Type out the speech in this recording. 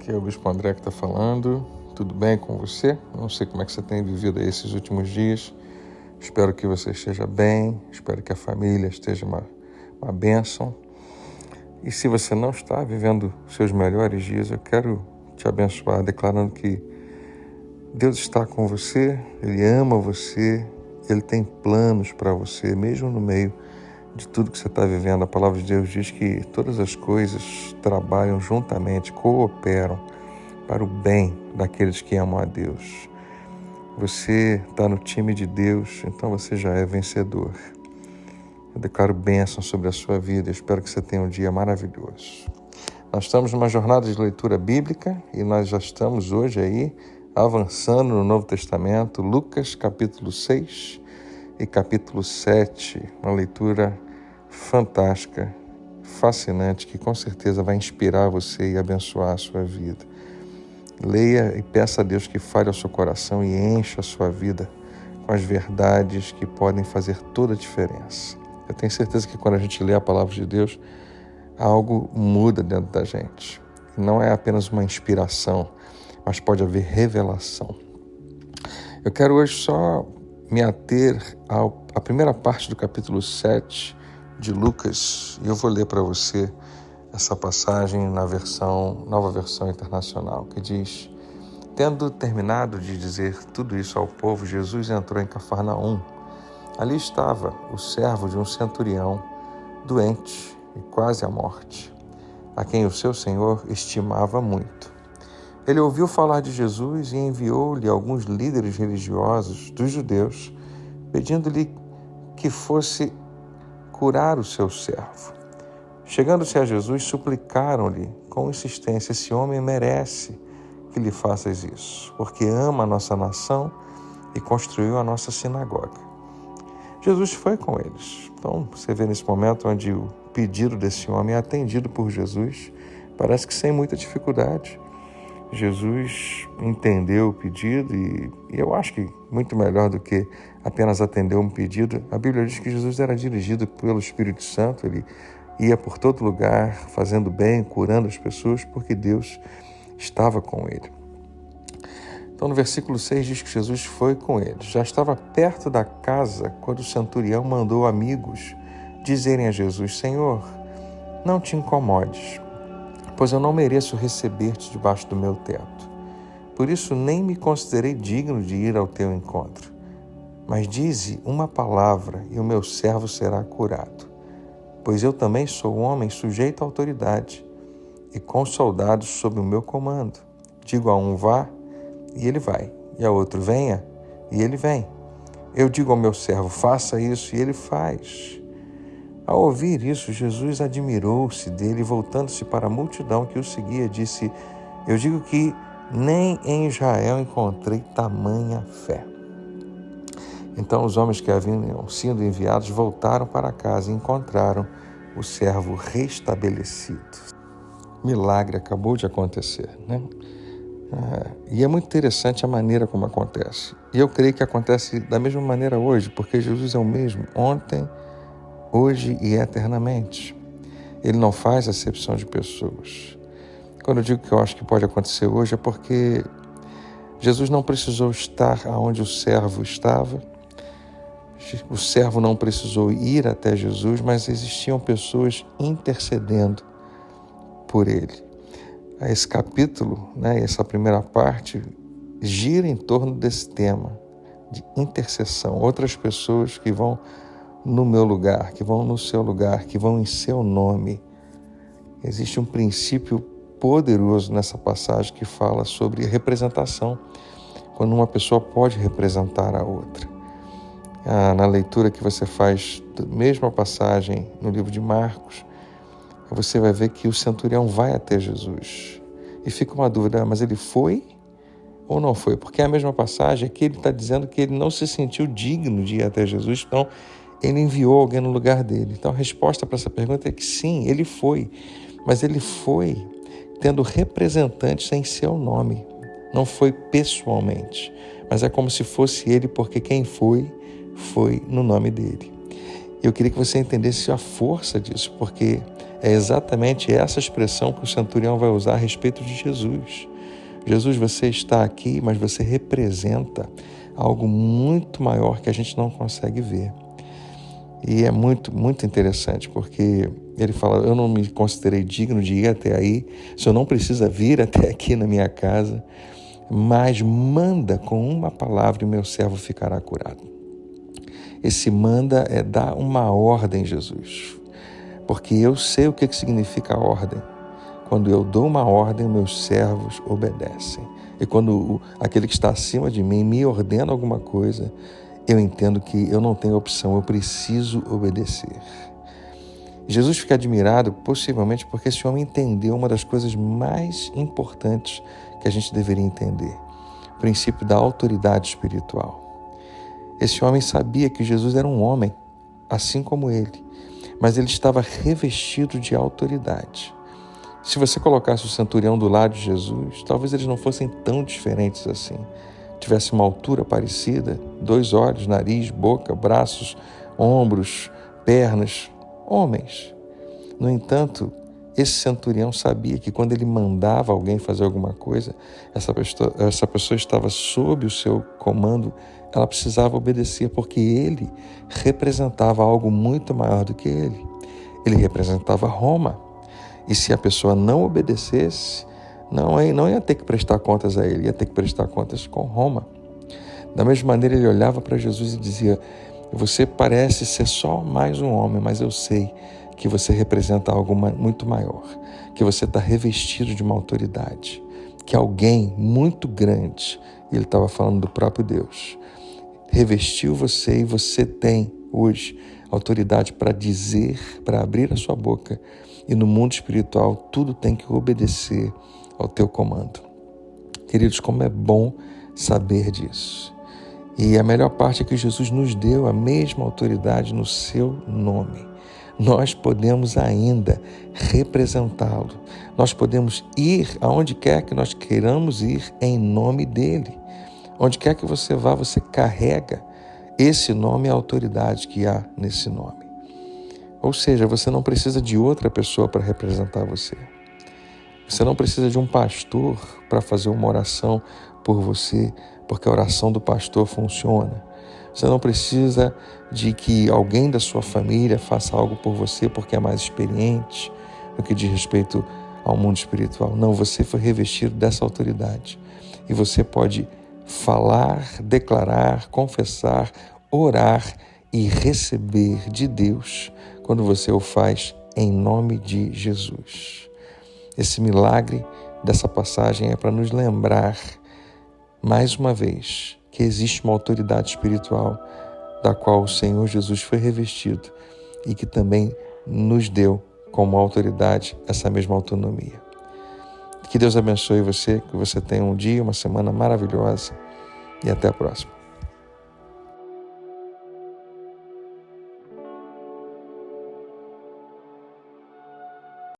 Aqui é o Bispo André que está falando. Tudo bem com você? Não sei como é que você tem vivido aí esses últimos dias. Espero que você esteja bem, espero que a família esteja uma bênção. E se você não está vivendo seus melhores dias, eu quero te abençoar declarando que Deus está com você, Ele ama você, Ele tem planos para você, mesmo no meio de tudo que você está vivendo. A palavra de Deus diz que todas as coisas trabalham juntamente, cooperam para o bem daqueles que amam a Deus. Você está no time de Deus, então você já é vencedor. Eu declaro bênção sobre a sua vida, eu espero que você tenha um dia maravilhoso. Nós estamos numa jornada de leitura bíblica e nós já estamos hoje aí avançando no Novo Testamento, Lucas capítulo 6 e capítulo 7, uma leitura fantástica, fascinante, que com certeza vai inspirar você e abençoar a sua vida. Leia e peça a Deus que fale ao seu coração e encha a sua vida com as verdades que podem fazer toda a diferença. Eu tenho certeza que quando a gente lê a palavra de Deus, algo muda dentro da gente. Não é apenas uma inspiração, mas pode haver revelação. Eu quero hoje só me ater à primeira parte do capítulo 7 de Lucas, e eu vou ler para você essa passagem na nova versão internacional, que diz: tendo terminado de dizer tudo isso ao povo, Jesus entrou em Cafarnaum. Ali estava o servo de um centurião, doente e quase à morte, a quem o seu senhor estimava muito. Ele ouviu falar de Jesus e enviou-lhe alguns líderes religiosos dos judeus, pedindo-lhe que fosse curar o seu servo. Chegando-se a Jesus, suplicaram-lhe com insistência: esse homem merece que lhe faças isso, porque ama a nossa nação e construiu a nossa sinagoga. Jesus foi com eles. Então, você vê nesse momento onde o pedido desse homem é atendido por Jesus, parece que sem muita dificuldade. Jesus entendeu o pedido e eu acho que muito melhor do que apenas atender um pedido. A Bíblia diz que Jesus era dirigido pelo Espírito Santo, ele ia por todo lugar, fazendo bem, curando as pessoas, porque Deus estava com ele. Então, no versículo 6 diz que Jesus foi com eles. Já estava perto da casa quando o centurião mandou amigos dizerem a Jesus: Senhor, não te incomodes, pois eu não mereço receber-te debaixo do meu teto. Por isso nem me considerei digno de ir ao teu encontro. Mas dize uma palavra e o meu servo será curado. Pois eu também sou um homem sujeito à autoridade e com soldados sob o meu comando. Digo a um: vá, e ele vai, e a outro: venha, e ele vem. Eu digo ao meu servo: faça isso, e ele faz. Ao ouvir isso, Jesus admirou-se dele e, voltando-se para a multidão que o seguia, disse: eu digo que nem em Israel encontrei tamanha fé. Então os homens que haviam sido enviados voltaram para casa e encontraram o servo restabelecido. Milagre acabou de acontecer, né? E é muito interessante a maneira como acontece. E eu creio que acontece da mesma maneira hoje, porque Jesus é o mesmo ontem, hoje e eternamente. Ele não faz acepção de pessoas. Quando eu digo que eu acho que pode acontecer hoje, é porque Jesus não precisou estar onde o servo estava. O servo não precisou ir até Jesus, mas existiam pessoas intercedendo por ele. Esse capítulo, essa primeira parte, gira em torno desse tema de intercessão. Outras pessoas que vão no meu lugar, que vão no seu lugar, que vão em seu nome. Existe um princípio poderoso nessa passagem que fala sobre representação, quando uma pessoa pode representar a outra. Na leitura que você faz da mesma passagem no livro de Marcos, você vai ver que o centurião vai até Jesus. E fica uma dúvida: mas ele foi ou não foi? Porque a mesma passagem aqui ele está dizendo que ele não se sentiu digno de ir até Jesus, então ele enviou alguém no lugar dele. Então a resposta para essa pergunta é que sim, ele foi. Mas ele foi tendo representantes em seu nome. Não foi pessoalmente, mas é como se fosse ele, porque quem foi no nome dele. Eu queria que você entendesse a força disso, porque É exatamente essa expressão que o centurião vai usar a respeito de Jesus. Jesus, você está aqui, mas você representa algo muito maior que a gente não consegue ver. E é muito, muito interessante, porque ele fala, eu não me considerei digno de ir até aí, o Senhor não precisa vir até aqui na minha casa, mas manda com uma palavra e o meu servo ficará curado. Esse manda é dar uma ordem, Jesus, porque eu sei o que significa a ordem. Quando eu dou uma ordem, meus servos obedecem. E quando aquele que está acima de mim me ordena alguma coisa, eu entendo que eu não tenho opção, eu preciso obedecer. Jesus fica admirado, possivelmente, porque esse homem entendeu uma das coisas mais importantes que a gente deveria entender: o princípio da autoridade espiritual. Esse homem sabia que Jesus era um homem, assim como ele, mas ele estava revestido de autoridade. Se você colocasse o centurião do lado de Jesus, talvez eles não fossem tão diferentes assim. Tivesse uma altura parecida, 2 olhos, nariz, boca, braços, ombros, pernas, homens. No entanto, esse centurião sabia que quando ele mandava alguém fazer alguma coisa, essa pessoa estava sob o seu comando, ela precisava obedecer, porque ele representava algo muito maior do que ele. Ele representava Roma. E se a pessoa não obedecesse, não ia ter que prestar contas a ele, ia ter que prestar contas com Roma. Da mesma maneira, ele olhava para Jesus e dizia, você parece ser só mais um homem, mas eu sei que você representa algo muito maior, que você está revestido de uma autoridade, que alguém muito grande, e ele estava falando do próprio Deus, revestiu você e você tem hoje autoridade para dizer, para abrir a sua boca, e no mundo espiritual tudo tem que obedecer ao teu comando. Queridos, como é bom saber disso. E a melhor parte é que Jesus nos deu a mesma autoridade no seu nome. Nós podemos ainda representá-lo. Nós podemos ir aonde quer que nós queiramos ir em nome dele. Onde quer que você vá, você carrega esse nome e a autoridade que há nesse nome. Ou seja, você não precisa de outra pessoa para representar você. Você não precisa de um pastor para fazer uma oração por você, porque a oração do pastor funciona. Você não precisa de que alguém da sua família faça algo por você, porque é mais experiente no que diz respeito ao mundo espiritual. Não, você foi revestido dessa autoridade. E você pode falar, declarar, confessar, orar e receber de Deus quando você o faz em nome de Jesus. Esse milagre dessa passagem é para nos lembrar, mais uma vez, que existe uma autoridade espiritual da qual o Senhor Jesus foi revestido e que também nos deu como autoridade essa mesma autonomia. Que Deus abençoe você, que você tenha um dia, uma semana maravilhosa e até a próxima.